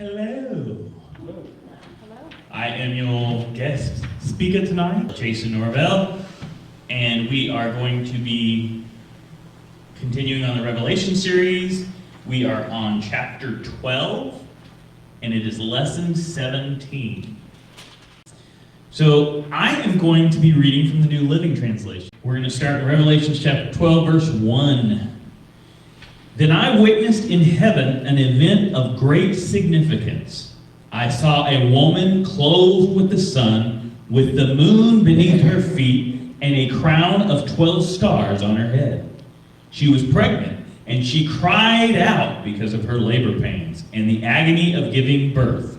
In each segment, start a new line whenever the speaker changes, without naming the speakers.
Hello. I am your guest speaker tonight, Jason Norvell, and we are going to be continuing on the Revelation series. We are on chapter 12, and it is lesson 17. So I am going to be reading from the New Living Translation. We're going to start in Revelation chapter 12, verse 1. Then I witnessed in heaven an event of great significance. I saw a woman clothed with the sun, with the moon beneath her feet, and a crown of 12 stars on her head. She was pregnant, and she cried out because of her labor pains and the agony of giving birth.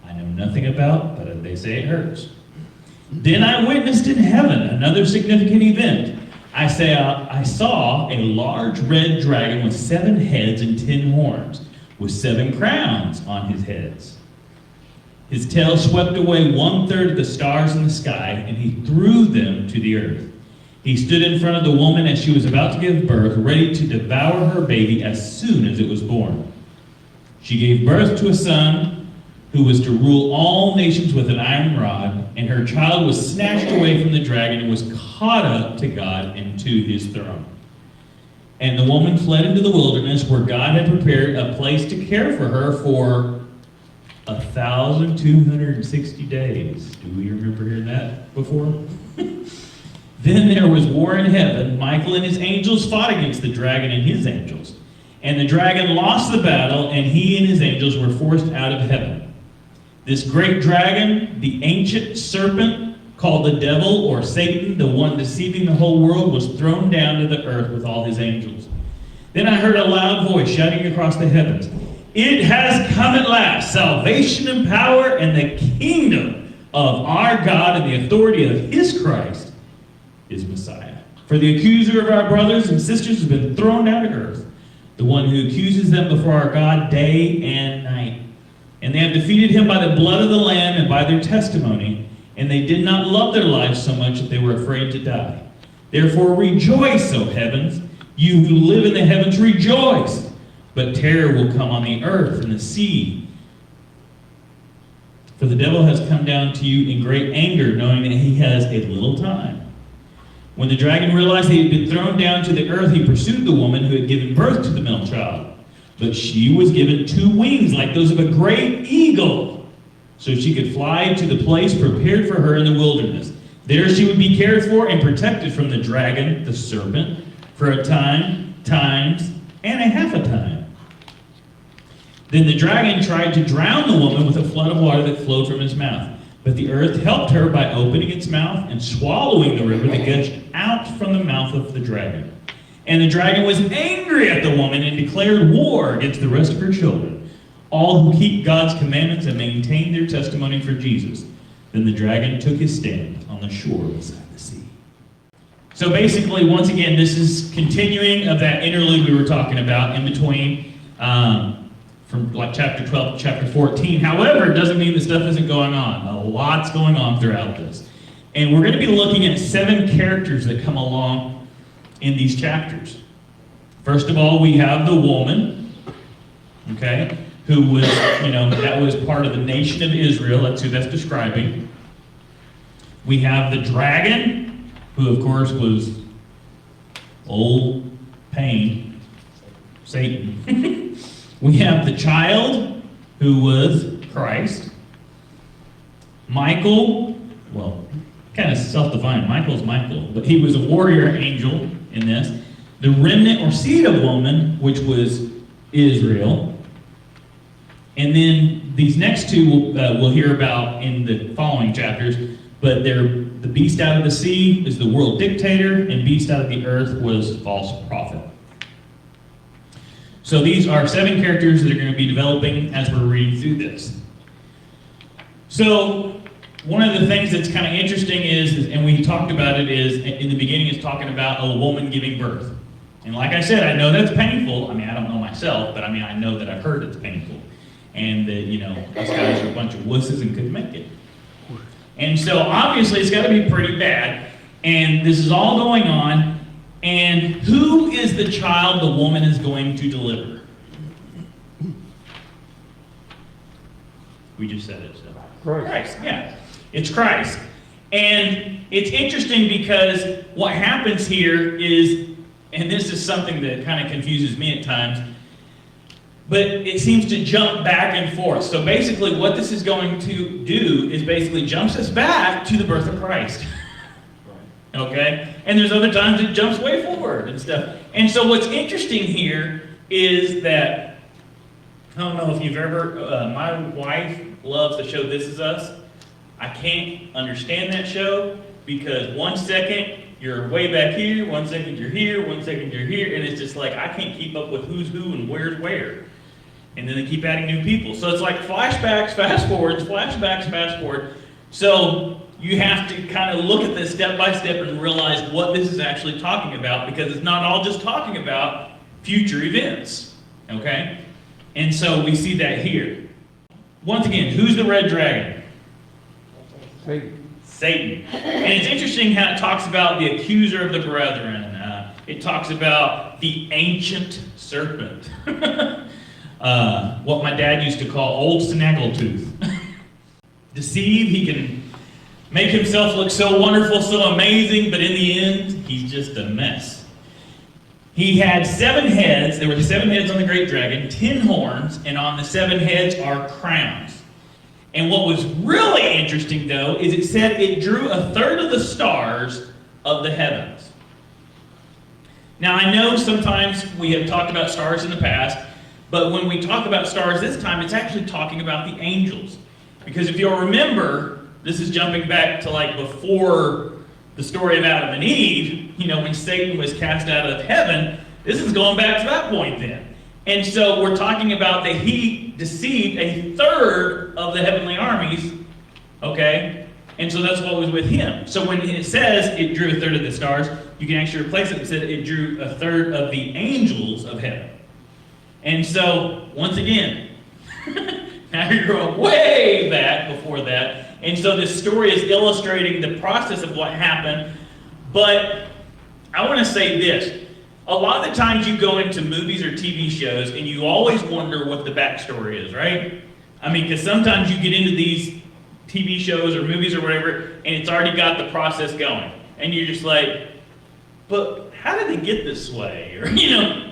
I know nothing about, but they say it hurts. Then I witnessed in heaven another significant event. I saw a large red dragon with 7 heads and 10 horns, with 7 crowns on his heads. His tail swept away 1/3 of the stars in the sky, and he threw them to the earth. He stood in front of the woman as she was about to give birth, ready to devour her baby as soon as it was born. She gave birth to a son who was to rule all nations with an iron rod, and her child was snatched away from the dragon and was caught up to God and to his throne. And the woman fled into the wilderness, where God had prepared a place to care for her for 1,260 days. Do we remember hearing that before? Then there was war in heaven. Michael and his angels fought against the dragon and his angels. And the dragon lost the battle, and he and his angels were forced out of heaven. This great dragon, the ancient serpent, called the devil or Satan, the one deceiving the whole world, was thrown down to the earth with all his angels. Then I heard a loud voice shouting across the heavens, "It has come at last, salvation and power and the kingdom of our God and the authority of his Christ is Messiah. For the accuser of our brothers and sisters has been thrown down to earth, the one who accuses them before our God day and night. And they have defeated him by the blood of the Lamb and by their testimony, and they did not love their lives so much that they were afraid to die. Therefore rejoice, O heavens, you who live in the heavens, rejoice. But terror will come on the earth and the sea. For the devil has come down to you in great anger, knowing that he has a little time." When the dragon realized he had been thrown down to the earth, he pursued the woman who had given birth to the male child. But she was given 2 wings like those of a great eagle, so she could fly to the place prepared for her in the wilderness. There she would be cared for and protected from the dragon, the serpent, for a time, times, and a half a time. Then the dragon tried to drown the woman with a flood of water that flowed from his mouth. But the earth helped her by opening its mouth and swallowing the river that gushed out from the mouth of the dragon. And the dragon was angry at the woman and declared war against the rest of her children, all who keep God's commandments and maintain their testimony for Jesus. Then the dragon took his stand on the shore beside the sea. So basically, once again, this is continuing of that interlude we were talking about in between, from like chapter 12 to chapter 14. However, it doesn't mean that stuff isn't going on. A lot's going on throughout this. And we're going to be looking at 7 characters that come along in these chapters. First of all, we have the woman, okay, who was, that was part of the nation of Israel. That's who that's describing. We have the dragon, who of course was old pain, Satan. We have the child, who was Christ. Michael, well, kind of self-defined. Michael's Michael, but he was a warrior angel in this. The remnant or seed of woman, which was Israel. And then these next 2 we'll hear about in the following chapters, but the beast out of the sea is the world dictator, and beast out of the earth was false prophet. So these are 7 characters that are going to be developing as we're reading through this. So one of the things that's kind of interesting is, and we talked about it, is in the beginning is talking about a woman giving birth. And like I said, I know that's painful. I mean, I don't know myself, but I mean, I know that I've heard it's painful. And that, us guys are a bunch of wusses and couldn't make it. And so obviously it's got to be pretty bad. And this is all going on. And who is the child the woman is going to deliver? We just said it. So.
Christ.
Yeah. It's Christ. And it's interesting because what happens here is, and this is something that kind of confuses me at times, but it seems to jump back and forth. So basically what this is going to do is basically jumps us back to the birth of Christ. Okay? And there's other times it jumps way forward and stuff. And so what's interesting here is that, I don't know if you've ever, my wife loves the show This Is Us. I can't understand that show because 1 second you're way back here, 1 second you're here, 1 second you're here, and it's just like I can't keep up with who's who and where's where. And then they keep adding new people. So it's like flashbacks, fast forwards, flashbacks, fast forward. So you have to kind of look at this step by step and realize what this is actually talking about, because it's not all just talking about future events. Okay? And so we see that here. Once again, who's the red dragon? Satan. And it's interesting how it talks about the accuser of the brethren. It talks about the ancient serpent. What my dad used to call old snaggletooth. Deceive, he can make himself look so wonderful, so amazing, but in the end, he's just a mess. He had 7 heads. There were 7 heads on the great dragon, 10 horns, and on the 7 heads are crowns. And what was really interesting, though, is it said it drew 1/3 of the stars of the heavens. Now, I know sometimes we have talked about stars in the past, but when we talk about stars this time, it's actually talking about the angels. Because if you'll remember, this is jumping back to like before the story of Adam and Eve, when Satan was cast out of heaven. This is going back to that point then. And so we're talking about that he deceived 1/3 of the heavenly armies, okay? And so that's what was with him. So when it says it drew 1/3 of the stars, you can actually replace it and say it drew 1/3 of the angels of heaven. And so, once again, now you're going way back before that. And so this story is illustrating the process of what happened. But I want to say this. A lot of the times you go into movies or TV shows and you always wonder what the backstory is, right? I mean, because sometimes you get into these TV shows or movies or whatever, and it's already got the process going. And you're just like, but how did they get this way? Or,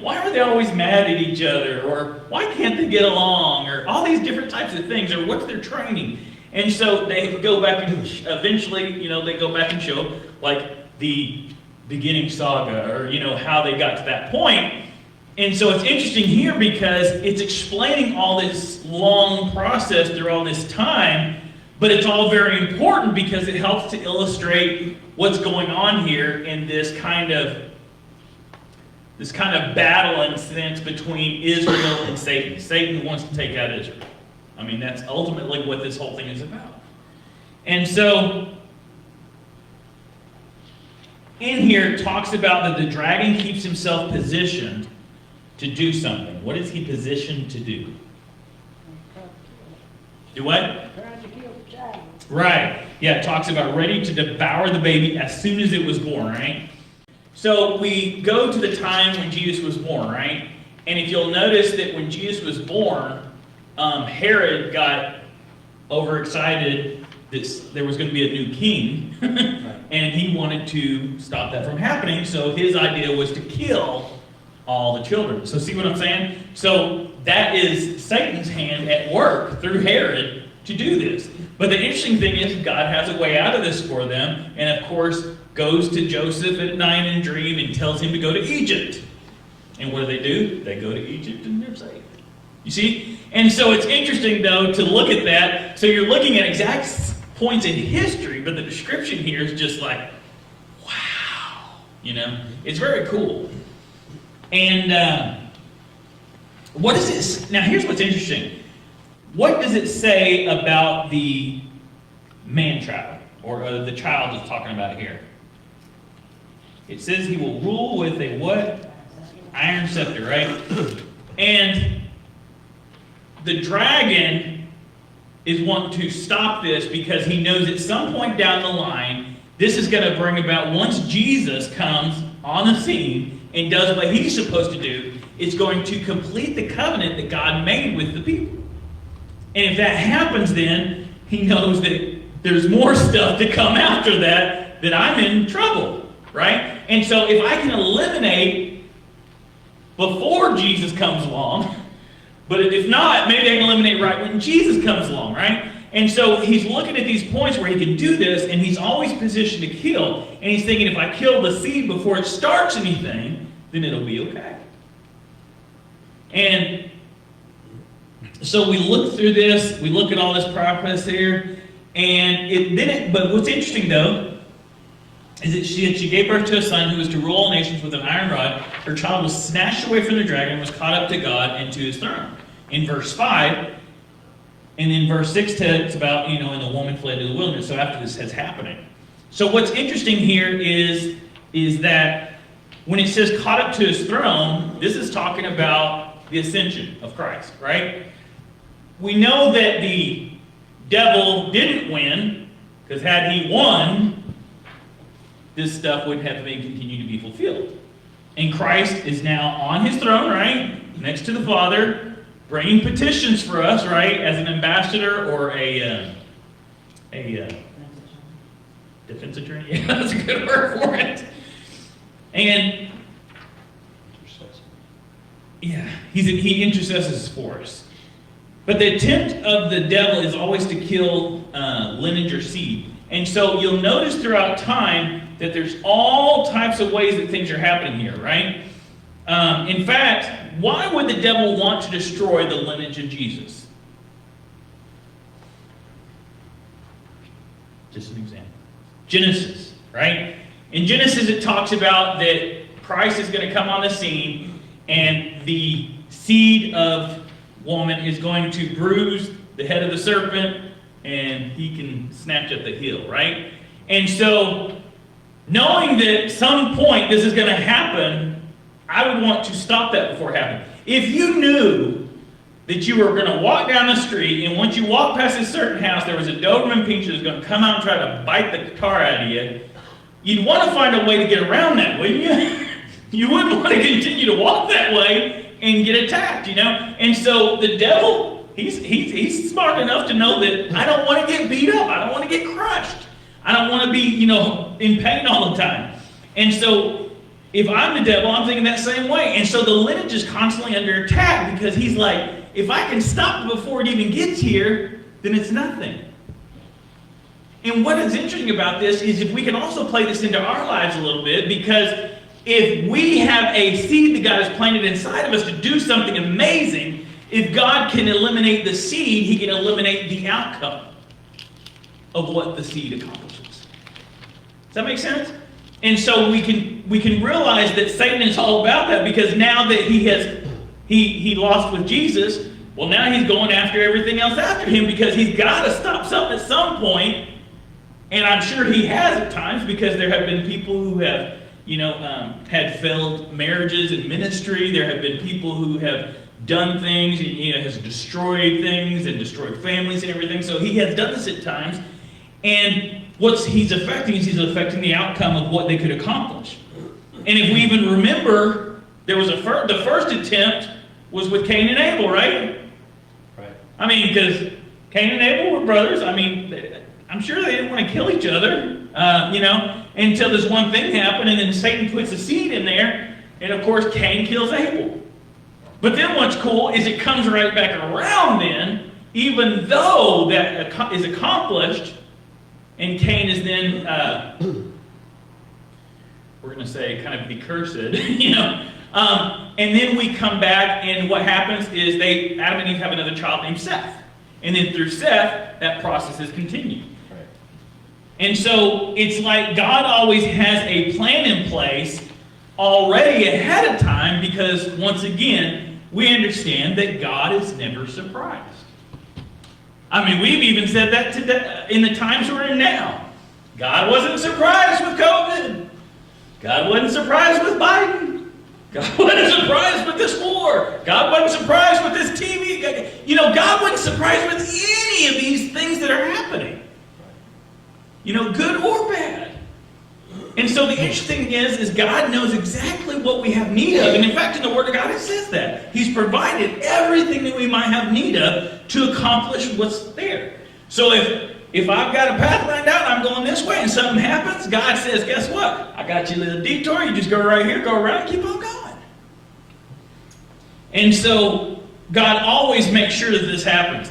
why are they always mad at each other? Or why can't they get along? Or all these different types of things. Or what's their training? And so they go back and eventually, they go back and show like the beginning saga, or how they got to that point. And so it's interesting here because it's explaining all this long process through all this time, but it's all very important because it helps to illustrate what's going on here in this kind of battle in a sense between Israel and Satan. Satan wants to take out Israel. I mean, that's ultimately what this whole thing is about. And so in here, it talks about that the dragon keeps himself positioned to do something. What is he positioned to do? Do what?
Trying to kill the child.
Right. Yeah, it talks about ready to devour the baby as soon as it was born, right? So we go to the time when Jesus was born, right? And if you'll notice that when Jesus was born, Herod got overexcited that there was going to be a new king, and he wanted to stop that from happening, so his idea was to kill all the children. So see what I'm saying? So that is Satan's hand at work through Herod to do this. But the interesting thing is God has a way out of this for them, and of course goes to Joseph at night in a dream and tells him to go to Egypt. And what do? They go to Egypt and they're saved. You see? And so it's interesting, though, to look at that. So you're looking at exact points in history, but the description here is just like, wow. It's very cool. And what is this? Now, here's what's interesting. What does it say about the man-child, or the child it's talking about here? It says he will rule with a what? Iron scepter, right? And the dragon is wanting to stop this because he knows at some point down the line, this is going to bring about, once Jesus comes on the scene and does what he's supposed to do, it's going to complete the covenant that God made with the people. And if that happens, then he knows that there's more stuff to come after that I'm in trouble, right? And so if I can eliminate before Jesus comes along, but if not, maybe I can eliminate right when Jesus comes along, right? And so he's looking at these points where he can do this, and he's always positioned to kill. And he's thinking, if I kill the seed before it starts anything, then it'll be okay. And so we look through this, we look at all this process here, and but what's interesting though, is that she gave birth to a son who was to rule all nations with an iron rod. Her child was snatched away from the dragon and was caught up to God and to his throne. In verse 5, and in verse 6 it's about, and the woman fled to the wilderness. So after this has happening. So what's interesting here is that when it says caught up to his throne, this is talking about the ascension of Christ, right? We know that the devil didn't win, because had he won, this stuff would have been continued to be fulfilled. And Christ is now on his throne, right? Next to the Father, bringing petitions for us, right? As an ambassador or a defense attorney. Yeah, that's a good word for it. And yeah, he intercesses for us. But the intent of the devil is always to kill lineage or seed. And so you'll notice throughout time that there's all types of ways that things are happening here, right? In fact, why would the devil want to destroy the lineage of Jesus? Just an example. Genesis, right? In Genesis, it talks about that Christ is going to come on the scene, and the seed of woman is going to bruise the head of the serpent, and he can snatch up the heel, right? And so, knowing that at some point this is going to happen, I would want to stop that before it happened. If you knew that you were going to walk down the street, and once you walk past a certain house, there was a Doberman Pinscher that was going to come out and try to bite the tar out of you, you'd want to find a way to get around that, wouldn't you? You wouldn't want to continue to walk that way and get attacked, And so the devil, he's smart enough to know that I don't want to get beat up. I don't want to get crushed. I don't want to be, in pain all the time. And so if I'm the devil, I'm thinking that same way. And so the lineage is constantly under attack because he's like, if I can stop it before it even gets here, then it's nothing. And what is interesting about this is if we can also play this into our lives a little bit, because if we have a seed that God has planted inside of us to do something amazing, if God can eliminate the seed, he can eliminate the outcome of what the seed accomplishes. Does that make sense? And so we can realize that Satan is all about that, because now that he lost with Jesus, well, now he's going after everything else after him, because he's got to stop something at some point. And I'm sure he has at times, because there have been people who have had failed marriages and ministry. There have been people who have done things, has destroyed things and destroyed families and everything. So he has done this at times. And what he's affecting is he's affecting the outcome of what they could accomplish. And if we even remember, there was the first attempt was with Cain and Abel, right? Right. I mean, because Cain and Abel were brothers. I mean, I'm sure they didn't want to kill each other, until this one thing happened, and then Satan puts a seed in there, and of course Cain kills Abel. But then what's cool is it comes right back around then, even though that is accomplished, and Cain is then, we're going to say, kind of be cursed, and then we come back, and what happens is Adam and Eve have another child named Seth. And then through Seth, that process is continued. And so it's like God always has a plan in place already ahead of time, because once again, we understand that God is never surprised. I mean, we've even said that today, in the times we're in now. God wasn't surprised with COVID. God wasn't surprised with Biden. God wasn't surprised with this war. God wasn't surprised with this TV. God wasn't surprised with any of these things that are happening. Good or bad. And so the interesting thing is God knows exactly what we have need of. And in fact, in the Word of God, it says that. He's provided everything that we might have need of to accomplish what's there. So if I've got a path lined out and I'm going this way and something happens, God says, guess what? I got you a little detour. You just go right here, go around, keep on going. And so God always makes sure that this happens.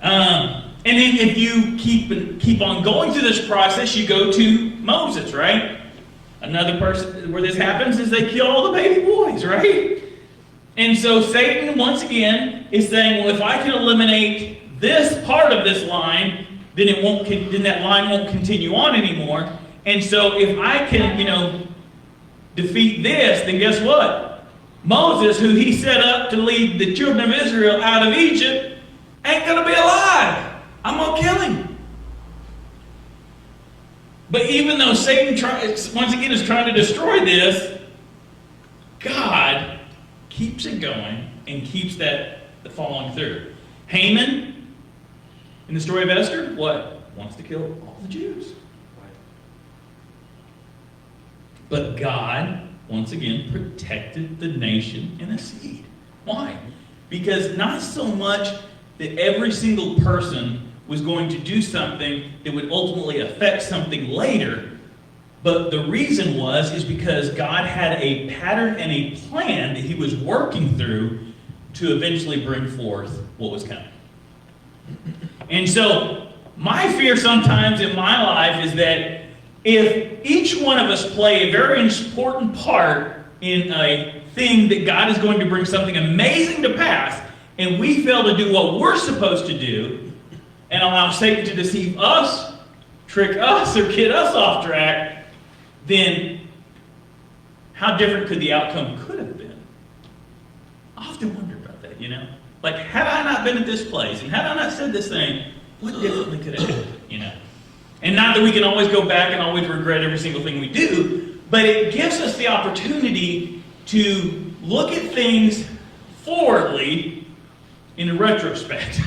And then if you keep on going through this process, you go to Moses, right? Another person where this happens is they kill all the baby boys, right? And so Satan, once again, is saying, well, if I can eliminate this part of this line, then that line won't continue on anymore. And so if I can, defeat this, then guess what? Moses, who he set up to lead the children of Israel out of Egypt, ain't going to be alive. I'm going to kill him. But even though Satan, once again, is trying to destroy this, God keeps it going and keeps the following through. Haman, in the story of Esther, what? Wants to kill all the Jews. But God, once again, protected the nation and the seed. Why? Because not so much that every single person was going to do something that would ultimately affect something later, but the reason is because God had a pattern and a plan that he was working through to eventually bring forth what was coming. And so my fear sometimes in my life is that if each one of us play a very important part in a thing that God is going to bring something amazing to pass, and we fail to do what we're supposed to do, and allow Satan to deceive us, trick us, or get us off track, then how different could the outcome could have been? I often wonder about that, Like, had I not been at this place, and had I not said this thing, what differently could have happened, And not that we can always go back and always regret every single thing we do, but it gives us the opportunity to look at things forwardly in retrospect.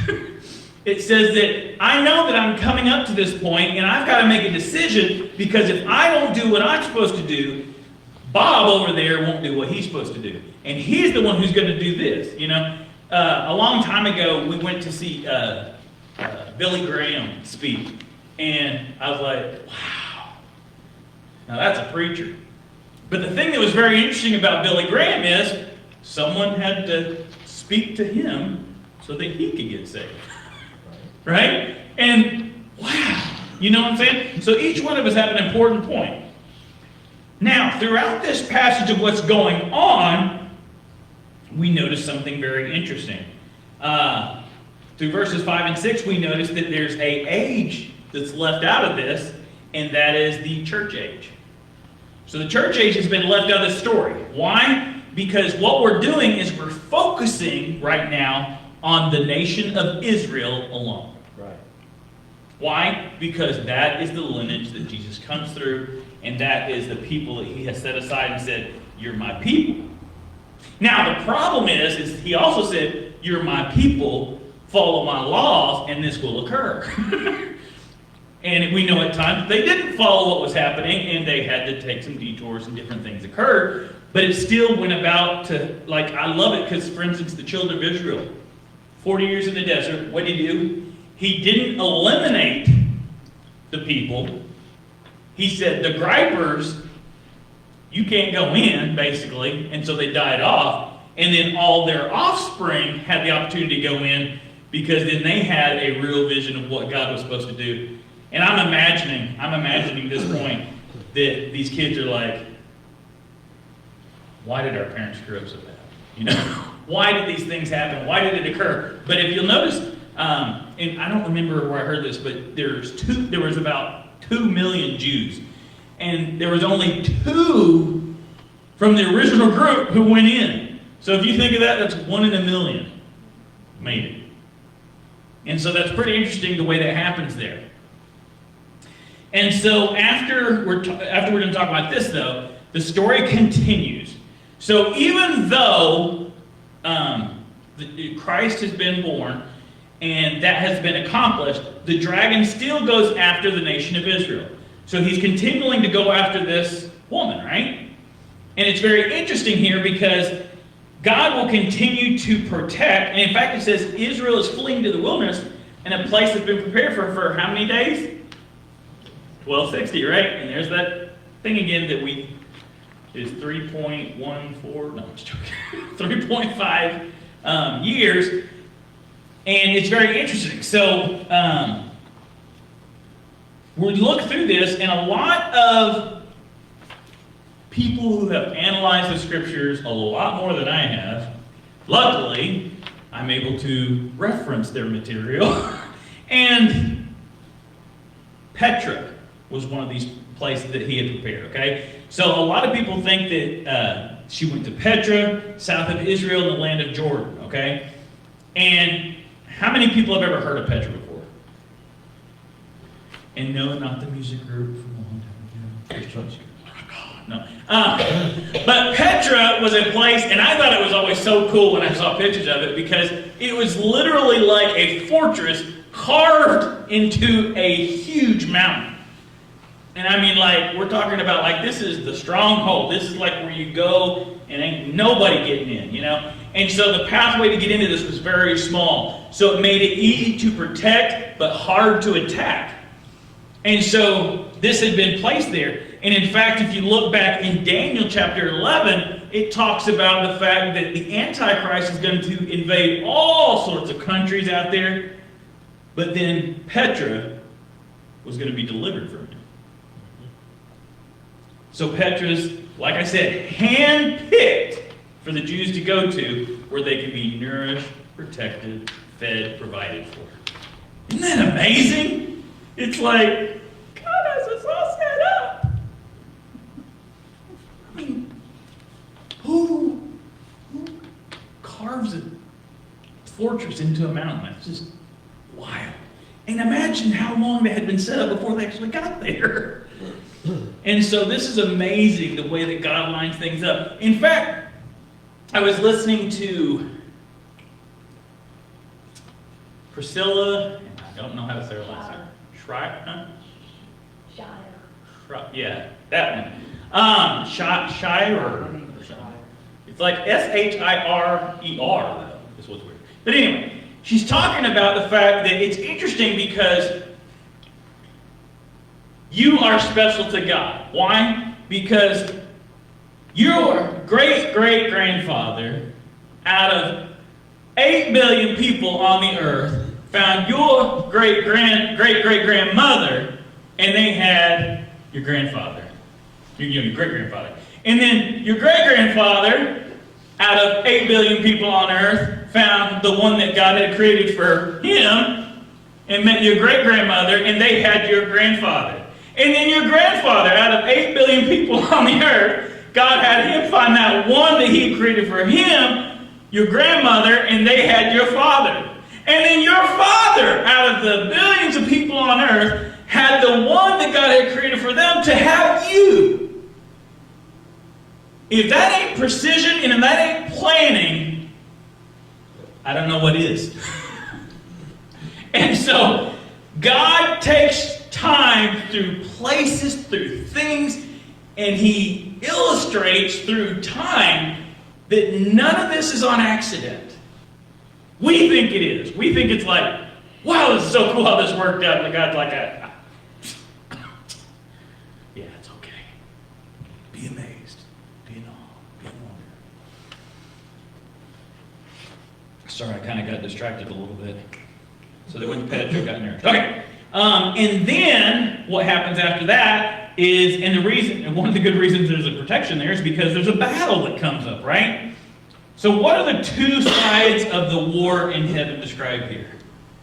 It says that I know that I'm coming up to this point and I've got to make a decision, because if I don't do what I'm supposed to do, Bob over there won't do what he's supposed to do. And he's the one who's going to do this, A long time ago, we went to see Billy Graham speak. And I was like, wow, now that's a preacher. But the thing that was very interesting about Billy Graham is someone had to speak to him so that he could get saved. Right? And wow, you know what I'm saying? So each one of us have an important point. Now, throughout this passage of what's going on, we notice something very interesting. Through verses 5 and 6, we notice that there's an age that's left out of this, and that is the church age. So the church age has been left out of the story. Why? Because what we're doing is we're focusing right now on the nation of Israel alone.
Right.
Why? Because that is the lineage that Jesus comes through, and that is the people that he has set aside and said, you're my people. Now, the problem is he also said, you're my people, follow my laws, and this will occur. And we know at times they didn't follow what was happening, and they had to take some detours and different things occurred, but it still went about to, I love it because, for instance, the children of Israel, 40 years in the desert, what did he do? He didn't eliminate the people. He said, the gripers, you can't go in, basically, and so they died off. And then all their offspring had the opportunity to go in, because then they had a real vision of what God was supposed to do. And I'm imagining this point that these kids are like, why did our parents screw up so bad? Why did these things happen? Why did it occur? But if you'll notice, and I don't remember where I heard this, but there was about 2 million Jews. And there was only 2 from the original group who went in. So if you think of that, that's 1 in a million made it. And so that's pretty interesting the way that happens there. And so after we're done talking about this, though, the story continues. So even though Christ has been born and that has been accomplished, the dragon still goes after the nation of Israel. So he's continuing to go after this woman, right? And it's very interesting here because God will continue to protect, and in fact it says Israel is fleeing to the wilderness in a place that's been prepared for how many days? 1260, right? And there's that thing again that is 3.14, no, I'm just joking, 3.5 years, and it's very interesting. So we look through this, and a lot of people who have analyzed the scriptures a lot more than I have, luckily, I'm able to reference their material. And Petra was one of these places that he had prepared, okay? So a lot of people think that she went to Petra, south of Israel, in the land of Jordan, okay? And how many people have ever heard of Petra before? And no, not the music group from a long time ago. No. But Petra was a place, and I thought it was always so cool when I saw pictures of it, because it was literally like a fortress carved into a huge mountain. And I mean, like, we're talking about, like, this is the stronghold. This is like where you go and ain't nobody getting in, you know? And so the pathway to get into this was very small. So it made it easy to protect, but hard to attack. And so this had been placed there. And in fact, if you look back in Daniel chapter 11, it talks about the fact that the Antichrist is going to invade all sorts of countries out there, but then Petra was going to be delivered from him. So Petra's, like I said, hand-picked for the Jews to go to, where they can be nourished, protected, fed, provided for. Isn't that amazing? It's like, God has us all set up. I mean, who carves a fortress into a mountain? That's just wild. And imagine how long they had been set up before they actually got there. And so this is amazing, the way that God lines things up. In fact, I was listening to Priscilla, I don't know how to say her last name. Shire? Yeah, that one. Shire. It's like Shirer, though, is what's weird. But anyway, she's talking about the fact that it's interesting because you are special to God. Why? Because your great-great-grandfather, out of 8 billion people on the earth, found your great-great-grandmother, and they had your grandfather, your great-grandfather. And then your great-grandfather, out of 8 billion people on earth, found the one that God had created for him, and met your great-grandmother, and they had your grandfather. And then your grandfather, out of 8 billion people on the earth, God had him find that one that he created for him, your grandmother, and they had your father. And then your father, out of the billions of people on earth, had the one that God had created for them to have you. If that ain't precision and if that ain't planning, I don't know what is. And so, God takes time through places, through things, and he illustrates through time that none of this is on accident. We think it is. We think it's like, wow, this is so cool how this worked out. And God's like, yeah, it's okay. Be amazed. Be in awe. Be in wonder. Sorry, I kind of got distracted a little bit. So they went to Petra, got nourished. Okay. And then what happens after that is, and one of the good reasons there's a protection there is because there's a battle that comes up, right? So what are the two sides of the war in heaven described here?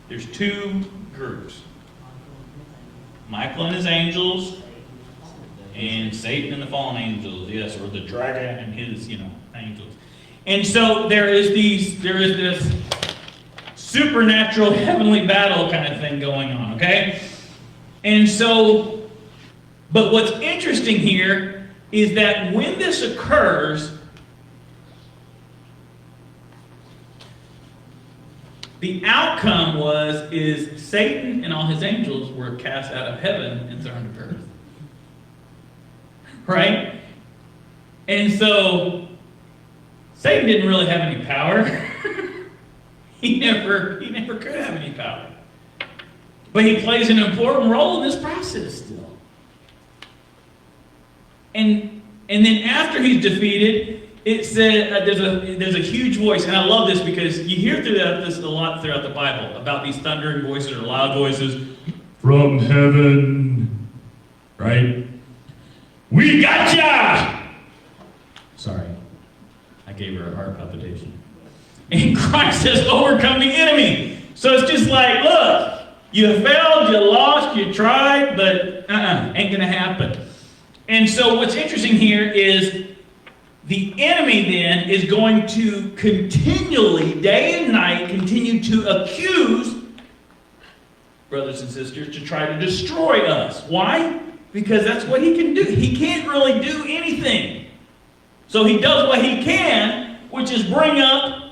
There's two groups. Michael and his angels, and Satan and the fallen angels, yes, or the dragon and his, angels. And so there is this supernatural heavenly battle kind of thing going on, okay? And so, but what's interesting here is that when this occurs, the outcome is Satan and all his angels were cast out of heaven and thrown to earth. Right? And so Satan didn't really have any power. He never could have any power. But he plays an important role in this process still. And then after he's defeated, it said there's a huge voice, and I love this because you hear throughout this a lot throughout the Bible about these thundering voices or loud voices from heaven, right? We gotcha! Sorry, I gave her a heart palpitation. And Christ has overcome the enemy. So it's just like, look, you failed, you lost, you tried, but ain't gonna happen. And so what's interesting here is the enemy then is going to continually, day and night, continue to accuse brothers and sisters to try to destroy us. Why? Because that's what he can do. He can't really do anything. So he does what he can, which is bring up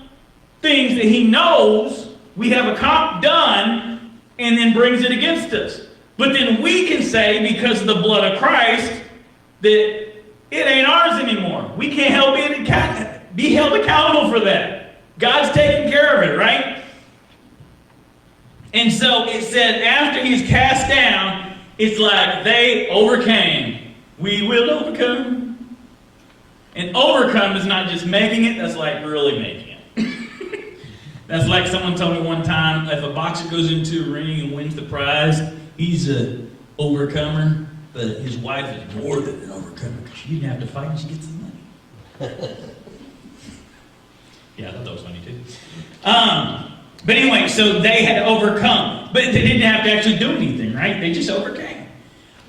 things that he knows we have done, and then brings it against us. But then we can say, because of the blood of Christ, that it ain't ours anymore. We can't be held accountable for that. God's taking care of it, right? And so it said after he's cast down, it's like they overcame. We will overcome. And overcome is not just making it, that's like really making it. That's like someone told me one time, if a boxer goes into a ring and wins the prize, he's an overcomer. But his wife is more than an overcomer because she didn't have to fight and she gets the money. Yeah, I thought that was funny too. But anyway, so they had overcome. But they didn't have to actually do anything, right? They just overcame.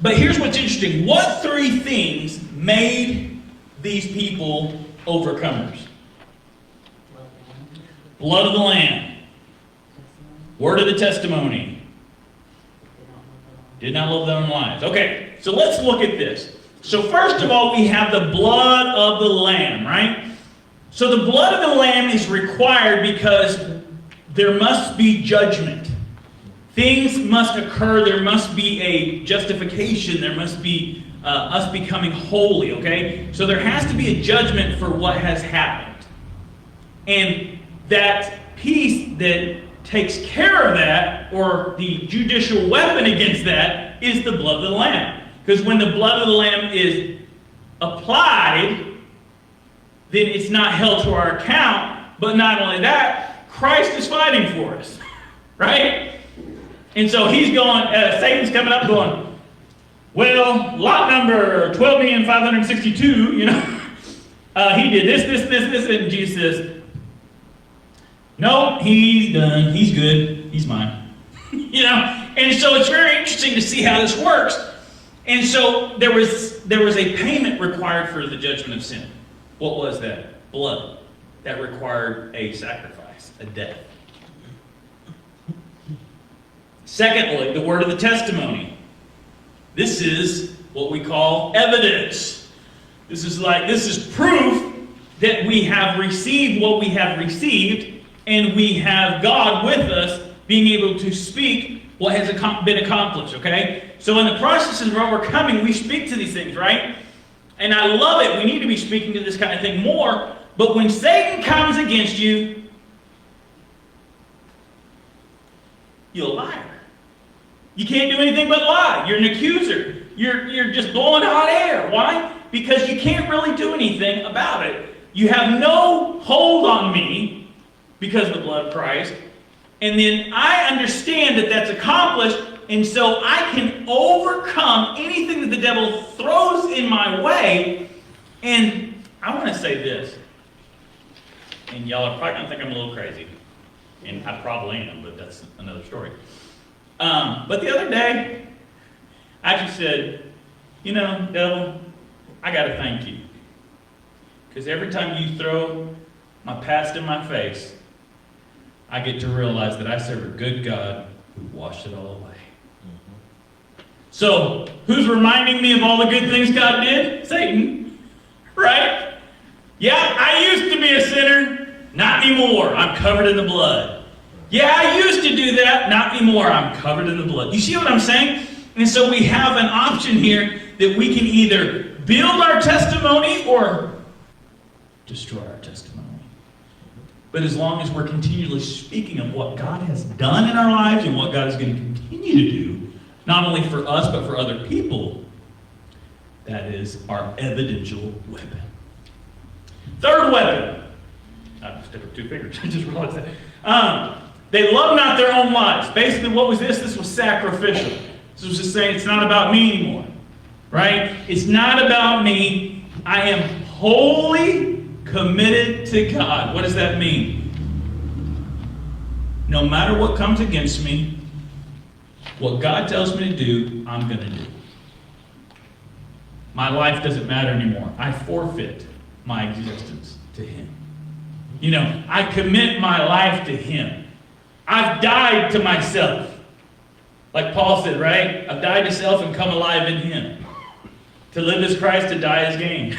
But here's what's interesting. What three things made these people overcomers? Blood of the Lamb. Word of the testimony. Did not love their own lives. Okay, so let's look at this. So first of all, we have the blood of the Lamb, right? So the blood of the Lamb is required because there must be judgment. Things must occur. There must be a justification. There must be us becoming holy, okay? So there has to be a judgment for what has happened. And that piece that takes care of that, or the judicial weapon against that, is the blood of the Lamb. Because when the blood of the Lamb is applied, then it's not held to our account. But not only that, Christ is fighting for us, right? And so he's going, Satan's coming up going, well, lot number 12,562, he did this, and Jesus says, no, he's done. He's good. He's mine. And so it's very interesting to see how this works. And so there was a payment required for the judgment of sin. What was that? Blood. That required a sacrifice, a death. Secondly, the word of the testimony. This is what we call evidence. This is proof that we have received what we have received. And we have God with us being able to speak what has been accomplished, okay? So in the process of overcoming, we speak to these things, right? And I love it. We need to be speaking to this kind of thing more. But when Satan comes against you, you're a liar. You can't do anything but lie. You're an accuser. You're just blowing hot air. Why? Because you can't really do anything about it. You have no hold on me because of the blood of Christ. And then I understand that that's accomplished, and so I can overcome anything that the devil throws in my way. And I want to say this, and y'all are probably going to think I'm a little crazy, and I probably am, but that's another story. But the other day, I just said, devil, I got to thank you. Because every time you throw my past in my face, I get to realize that I serve a good God who washed it all away. So, who's reminding me of all the good things God did? Satan, right? Yeah, I used to be a sinner. Not anymore. I'm covered in the blood. Yeah, I used to do that. Not anymore. I'm covered in the blood. You see what I'm saying? And so we have an option here that we can either build our testimony or destroy our testimony. But as long as we're continually speaking of what God has done in our lives and what God is going to continue to do, not only for us but for other people, that is our evidential weapon. Third weapon. I stuck up 2 fingers. I just realized that. They love not their own lives. Basically, what was this? This was sacrificial. This was just saying it's not about me anymore. Right? It's not about me. I am wholly committed to God. What does that mean? No matter what comes against me, what God tells me to do, I'm going to do. My life doesn't matter anymore. I forfeit my existence to Him. You know, I commit my life to Him. I've died to myself. Like Paul said, right? I've died to self and come alive in Him. To live as Christ, to die as gain.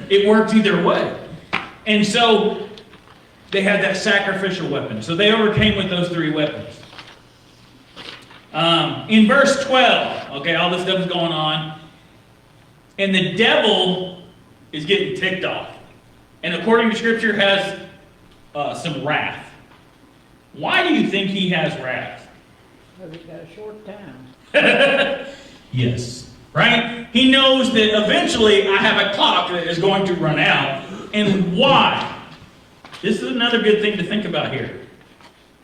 It works either way. And so they had that sacrificial weapon. So they overcame with those 3 weapons. In verse 12, okay, all this stuff is going on. And the devil is getting ticked off. And according to Scripture, has some wrath. Why do you think he has wrath?
Because he's got a short time.
Yes. Right? He knows that eventually I have a clock that is going to run out. And why? This is another good thing to think about here.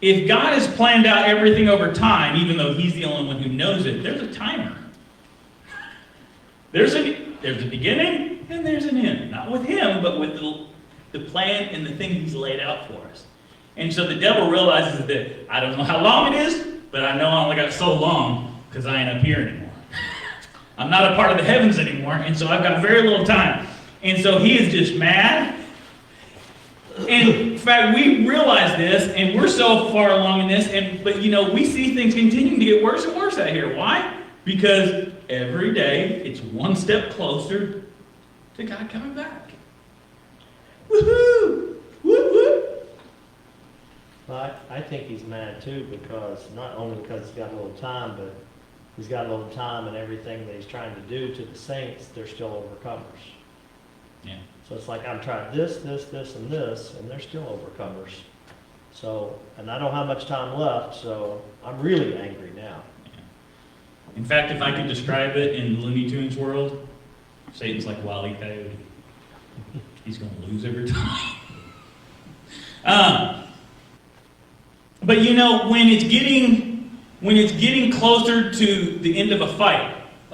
If God has planned out everything over time, even though He's the only one who knows it, there's a timer. There's a beginning and there's an end. Not with Him, but with the plan and the thing He's laid out for us. And so the devil realizes that I don't know how long it is, but I know I only got so long because I ain't up here anymore. I'm not a part of the heavens anymore, and so I've got very little time. And so he is just mad. And in fact, we realize this, and we're so far along in this, but you know, we see things continuing to get worse and worse out here. Why? Because every day it's one step closer to God coming back. Woohoo! Whoop whoop!
Well, I think he's mad too, because not only because he's got a little time, but he's got a little time and everything that he's trying to do to the saints, they're still overcomers.
Yeah.
So it's like, I'm trying this, and this, and they're still overcomers. So, and I don't have much time left, so I'm really angry now.
Yeah. In fact, if I could describe it in Looney Tunes world, Satan's like Wile E. Coyote. He's going to lose every time. But you know, when it's getting closer to the end of a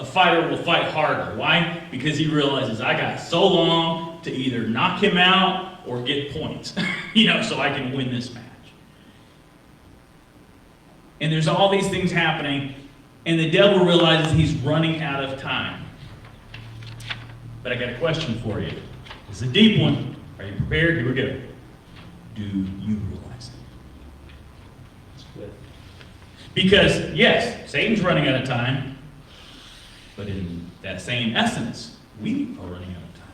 fighter will fight harder. Why? Because he realizes I got so long to either knock him out or get points, you know, so I can win this match. And there's all these things happening, and the devil realizes he's running out of time. But I got a question for you. It's a deep one. Are you prepared? Here we go. Do you realize it?
Good.
Because, yes, Satan's running out of time, but in that same essence, we are running out of time.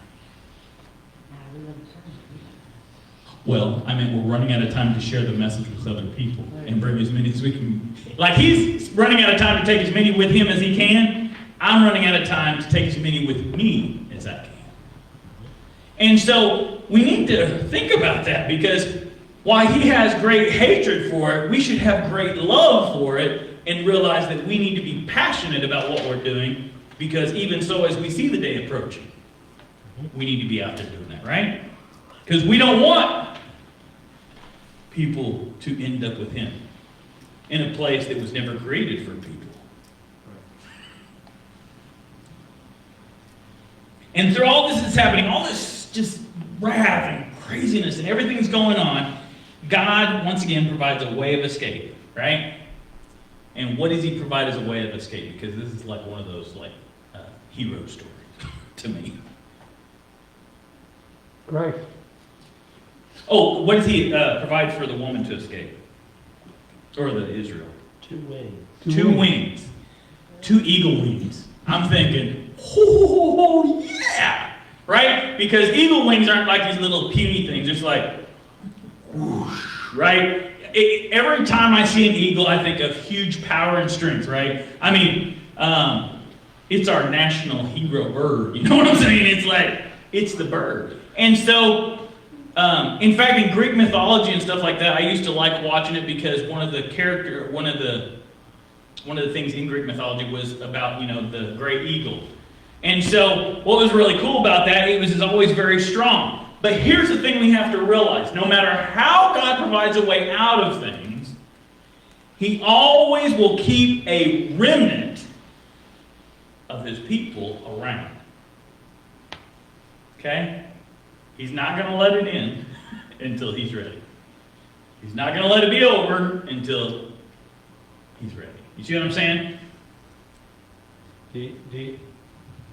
Well, I mean, we're running out of time to share the message with other people and bring as many as we can. Like he's running out of time to take as many with him as he can. I'm running out of time to take as many with me as I can. And so we need to think about that, because while he has great hatred for it, we should have great love for it and realize that we need to be passionate about what we're doing, because even so, as we see the day approaching, we need to be out there doing that, right? Because we don't want people to end up with him in a place that was never created for people. And through all this that's happening, all this just wrath and craziness and everything that's going on, God, once again, provides a way of escape, right? And what does he provide as a way of escape? Because this is like one of those hero stories to me.
Great.
Oh, what does he provide for the woman to escape? Or the Israel?
2 wings.
Two wings. 2 eagle wings. I'm thinking, oh, yeah! Right? Because eagle wings aren't like these little puny things. It's like, whoosh, right? Every time I see an eagle, I think of huge power and strength, right? I mean, it's our national hero bird. You know what I'm saying? It's like, it's the bird. And so, In fact, in Greek mythology and stuff like that, I used to like watching it because one of the things in Greek mythology was about, the great eagle. And so what was really cool about that, it was always very strong. But here's the thing we have to realize. No matter how God provides a way out of things, He always will keep a remnant of His people around. Okay? He's not going to let it in until He's ready. He's not going to let it be over until He's ready. You see what I'm saying?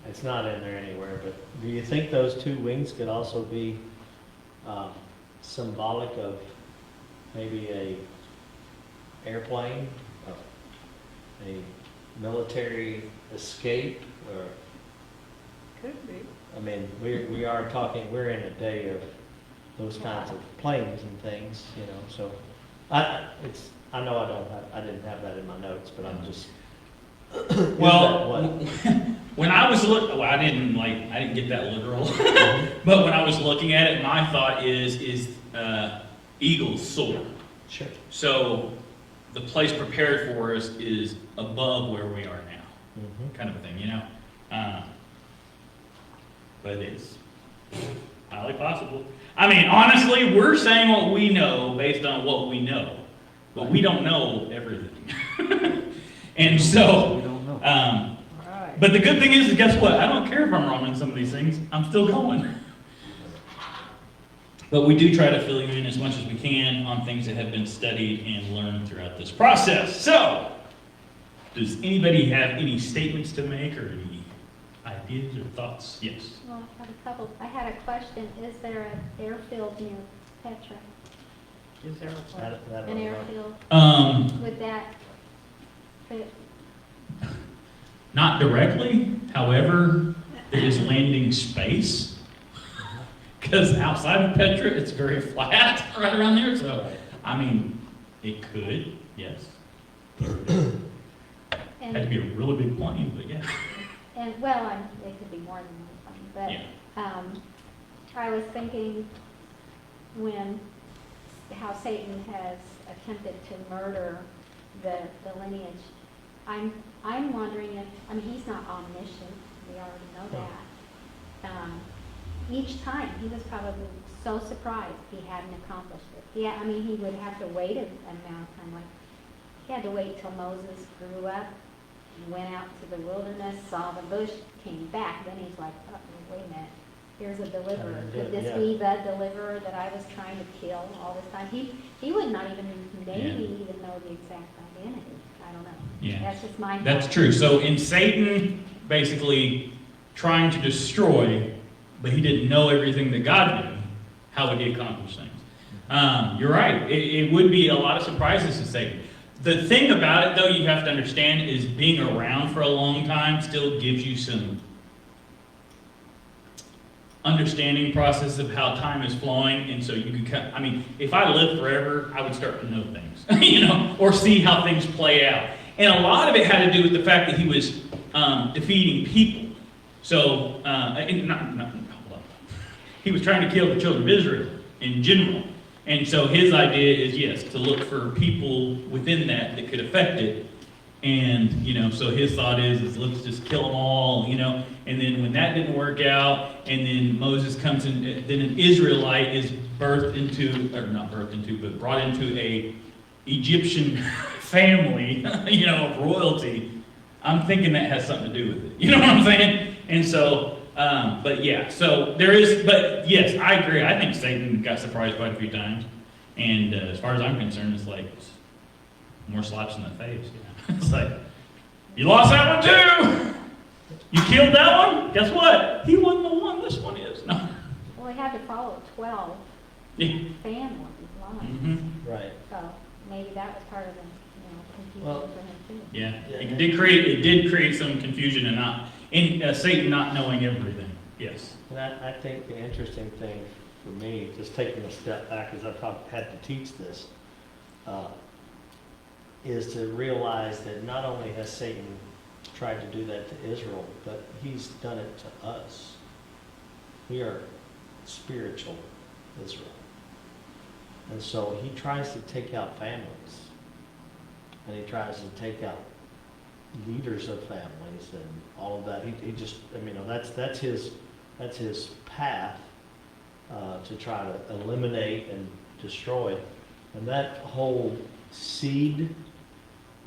It's not in there anywhere, but do you think those two wings could also be symbolic of maybe a airplane, a military escape, or?
Could be.
I mean, we are talking, we're in a day of those kinds of planes and things, so I know I didn't have that in my notes, but I'm just.
Well, when I was looking, I didn't get that literal, but when I was looking at it, my thought is eagles soar.
Sure.
So the place prepared for us is above where we are now, kind of a thing, but it's highly possible. I mean, honestly, we're saying what we know based on what we know, but we don't know everything. And so,
We don't know. Right.
but the good thing is, guess what? I don't care if I'm wrong on some of these things. I'm still going. But we do try to fill you in as much as we can on things that have been studied and learned throughout this process. So, does anybody have any statements to make or any ideas or thoughts? Yes.
Well, I have a couple. I had a question. Is there an airfield near Petra?
Is there a
An airfield? Would that fit?
Not directly. However, there is landing space. Because outside of Petra, it's very flat right around there. So, I mean, it could, yes. Had to be a really big plane, but yeah.
And well, it could be more than one plane. But I was thinking how Satan has attempted to murder the lineage. I'm wondering if he's not omniscient. We already know that. Each time he was probably so surprised he hadn't accomplished it. Yeah, he would have to wait an amount of time. Like he had to wait till Moses grew up, went out to the wilderness, saw the bush, came back. Then he's like, oh, wait a minute, here's a deliverer. Could this be the deliverer that I was trying to kill all this time? He would not even maybe even know the exact identity. I don't know.
Yeah.
That's just my
That's
thought.
true. So in Satan basically trying to destroy, but he didn't know everything that God knew, how would he accomplish things? You're right. It would be a lot of surprises to Satan. The thing about it, though, you have to understand is being around for a long time still gives you some understanding process of how time is flowing, and so you can if I lived forever, I would start to know things, or see how things play out. And a lot of it had to do with the fact that he was defeating people. So, he was trying to kill the children of Israel in general. And so his idea is, yes, to look for people within that could affect it. And, so his thought is let's just kill them all, and then when that didn't work out, and then Moses comes in, then an Israelite is brought into a Egyptian family, of royalty. I'm thinking that has something to do with it. You know what I'm saying? And so, but yes, I agree. I think Satan got surprised quite a few times. And as far as I'm concerned, it's like more slaps in the face. It's like, you lost that one too! You killed that one? Guess what? He wasn't the one, this one is. No.
Well, he had to follow 12
Yeah.
family lines.
Mm-hmm.
Right.
So maybe that was part of the confusion
Well,
for him too.
Yeah. It did create some confusion and Satan not knowing everything. Yes.
And I think the interesting thing for me, just taking a step back, as I've had to teach this, is to realize that not only has Satan tried to do that to Israel, but he's done it to us. We are spiritual Israel. And so he tries to take out families. And he tries to take out leaders of families and all of that. He just, I mean, that's his path to try to eliminate and destroy. And that whole seed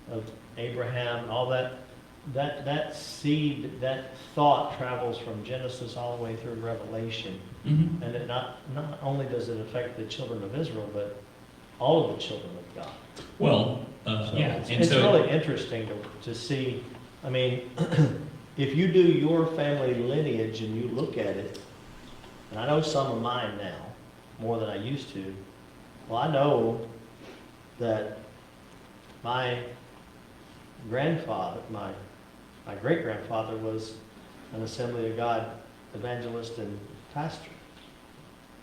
of Abraham and all that seed, that thought travels from Genesis all the way through Revelation.
Mm-hmm.
And it not only does it affect the children of Israel, but all of the children of God.
Well,
So
yeah.
it's really interesting to see. I mean, if you do your family lineage and you look at it, and I know some of mine now, more than I used to, well, I know that my grandfather, my great-grandfather was an Assembly of God evangelist and pastor.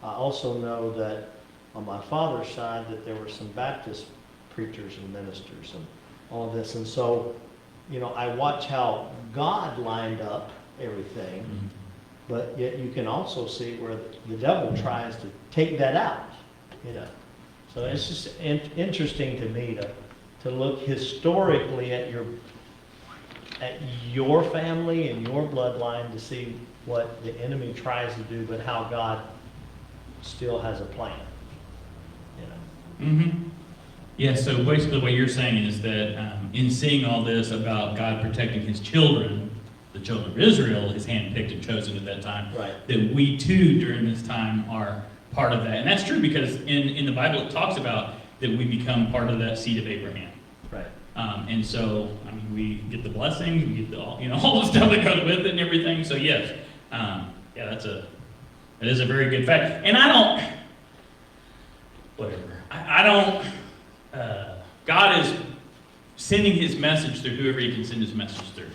I also know that on my father's side that there were some Baptist preachers and ministers and all of this. And so, you know, I watch how God lined up everything,
Mm-hmm.
but yet you can also see where the devil tries to take that out, you know. So it's just interesting to me to look historically at your family and your bloodline to see what the enemy tries to do, but how God still has a plan, you know.
Mm-hmm. Yeah, so basically what you're saying is that in seeing all this about God protecting his children, the children of Israel, his handpicked and chosen at that time,
Right.
that we too during this time are part of that. And that's true because in the Bible it talks about that we become part of that seed of Abraham.
Right.
And so, I mean, we get the blessings, we get all the stuff that goes with it and everything. So yes, yeah, that is a very good fact. And God is sending his message through whoever he can send his message through.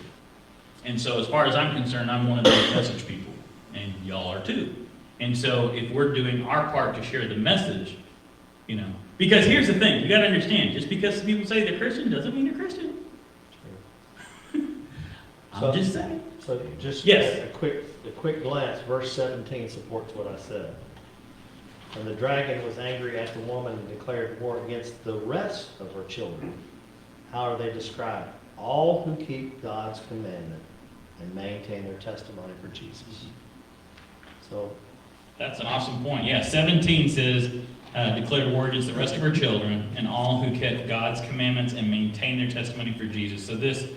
And so as far as I'm concerned, I'm one of those message people, and y'all are too. And so if we're doing our part to share the message, you know, because here's the thing, you got to understand, just because people say they're Christian doesn't mean they're Christian. I'm just saying.
So just
Yes.
a quick glance, verse 17 supports what I said. And the dragon was angry at the woman and declared war against the rest of her children. How are they described? All who keep God's commandment and maintain their testimony for Jesus. So
That's an awesome point. Yeah, 17 says, declared war against the rest of her children and all who kept God's commandments and maintained their testimony for Jesus. So this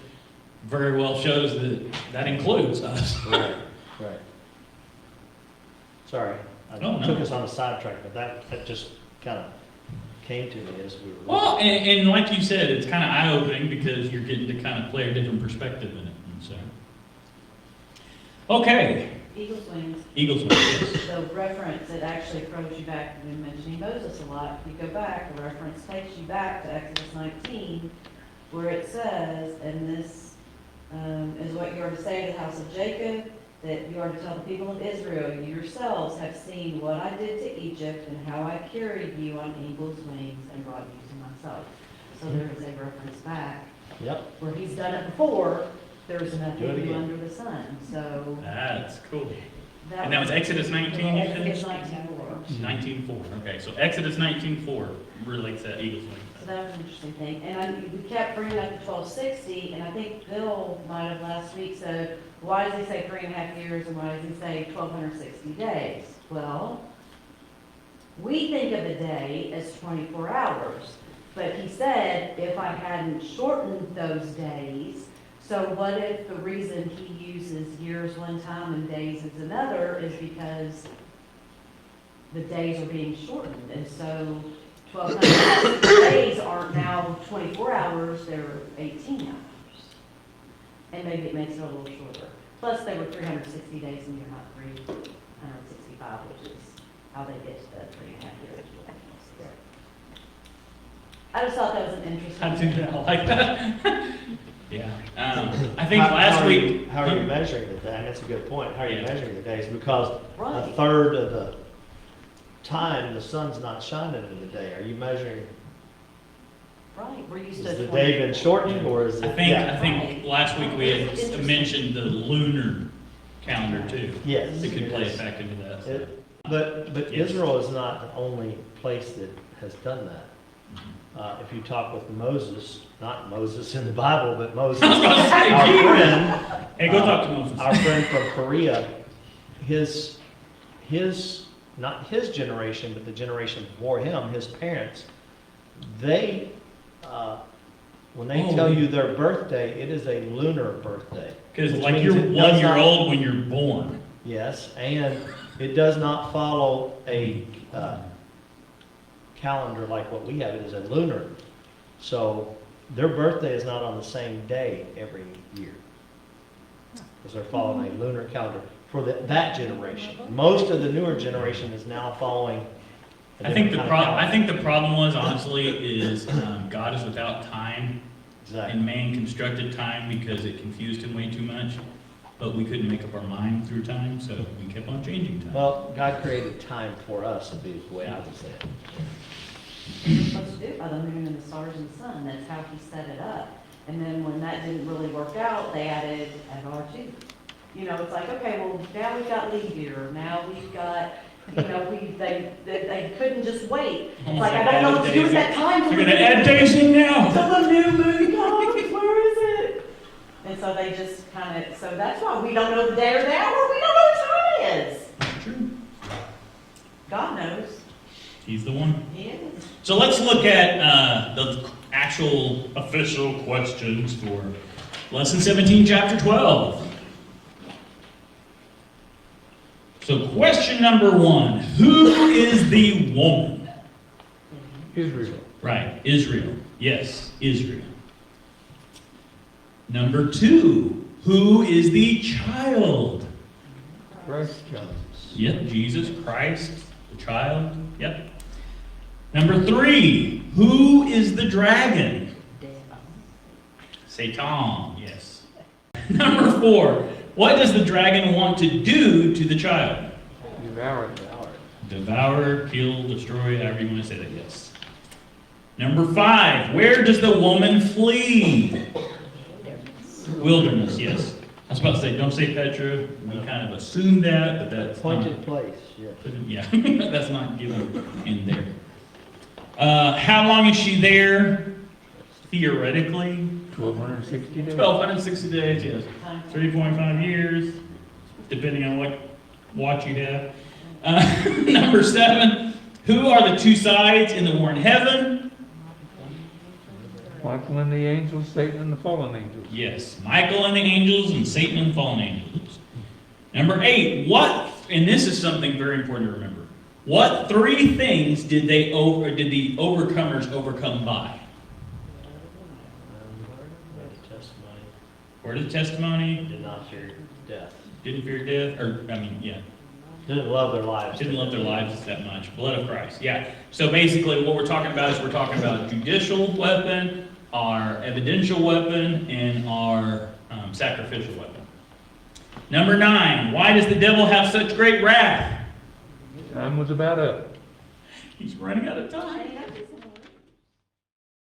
very well shows that includes us.
right. Sorry, I
No.
took us on a sidetrack, but that just kind of came to me as we were.
Well, and like you said, it's kind of eye-opening because you're getting to kind of play a different perspective in it. And so, okay,
Eagle's wings.
Eagles win. Yes.
The reference, it actually throws you back, we've been mentioning Moses a lot. If you go back, the reference takes you back to Exodus 19, where it says, and this is what you are to say to the house of Jacob, that you are to tell the people of Israel, you yourselves have seen what I did to Egypt and how I carried you on eagle's wings and brought you to myself. So there is a reference back,
Yep.
where he's done it before, there's
Do it
nothing new
again.
under the sun, so.
That's cool. And that was Exodus 19, you said?
It's 19:4.
19:4. Okay, so Exodus 19:4 relates that Eagles win.
So that was an interesting thing. And we kept bringing up the 1260, and I think Bill might have last week said, why does he say 3.5 years and why does he say 1,260 days? Well, we think of a day as 24 hours, but he said if I hadn't shortened those days, so what if the reason he uses years one time and days is another is because the days are being shortened, and so 1,260 days aren't now 24 hours, they're 18 hours. And maybe it makes it a little shorter. Plus, they were 360 days and you're not 365, which is how they get to the 3.5 years. I just thought that was an interesting.
I do that. I like that. Yeah. I think last week.
How are you measuring the day? And that's a good point. How are you
Yeah.
measuring the days? Because a
Right.
third of the time the sun's not shining in the day. Are you measuring?
Right, we're used to.
Is the day been shortened or is it?
I think
Yeah.
last week we had
Interesting.
mentioned the lunar calendar too.
Yes.
It could play
Yes.
a factor into that. So.
But
Yes.
Israel is not the only place that has done that. If you talk with Moses, not Moses in the Bible, but Moses,
I was gonna say,
our
gee.
friend,
Hey, go talk to Moses.
our friend from Korea, his, not his generation, but the generation before him, his parents, they, when they
Oh.
tell you their birthday, it is a lunar birthday.
Because
which
like
means
you're
it does
1 year
not-
old when you're born.
Yes, and it does not follow a calendar like what we have. It is a lunar. So their birthday is not on the same day every year. Because they're following a lunar calendar for that generation. Most of the newer generation is now following a
I think
different
the
kind of
problem. I
calendar.
think the problem was honestly is God is without time,
Exactly.
and man constructed time because it confused him way too much. But we couldn't make up our mind through time, so we kept on changing time.
Well, God created time for us, would be the way I would say it.
You're supposed to do it by the moon and the stars and the sun, that's how he set it up. And then when that didn't really work out, they added FR2. You know, it's like, okay, well, now we've got leap year, now we've got, you know, they couldn't just wait. It's like, I don't know what to do with that time.
They're gonna add days in now.
Until the new moon comes, where is it? And so they just kind of, so that's why we don't know the day or the hour, we don't know what time it is.
True.
God knows,
He's the one.
he is.
So let's look at the actual official questions for lesson 17, chapter 12. So question number 1, who is the woman?
Israel.
Right, Israel. Yes, Israel. Number 2, who is the child?
Christ child.
Yep, Jesus Christ, the child. Yep. Number 3, who is the dragon? Satan, yes. Number 4, what does the dragon want to do to the child?
Devour.
Devour, kill, destroy, however you want to say that, yes. Number 5, where does the woman flee? Wilderness, yes. I was about to say, don't say Petra. We kind of assumed that, but that's
Appointed
not,
place, yeah.
yeah, that's not given in there. How long is she there? Theoretically,
1,260 days.
1,260 days, yes. 3.5 years, depending on what watch you have. Number 7, who are the 2 sides in the war in heaven?
Michael and the angels, Satan and the fallen angels.
Yes, Michael and the angels and Satan and the fallen angels. Number 8, what, and this is something very important to remember. What 3 things did the overcomers overcome by?
Testimony.
Word of testimony,
Did not fear death.
didn't fear death, or, I mean, yeah,
Didn't love their lives.
didn't love their lives that much. Blood of Christ, yeah. So basically what we're talking about is we're talking about judicial weapon, our evidential weapon, and our sacrificial weapon. Number 9, why does the devil have such great wrath?
Time was about up.
He's running out of time.
I know this one.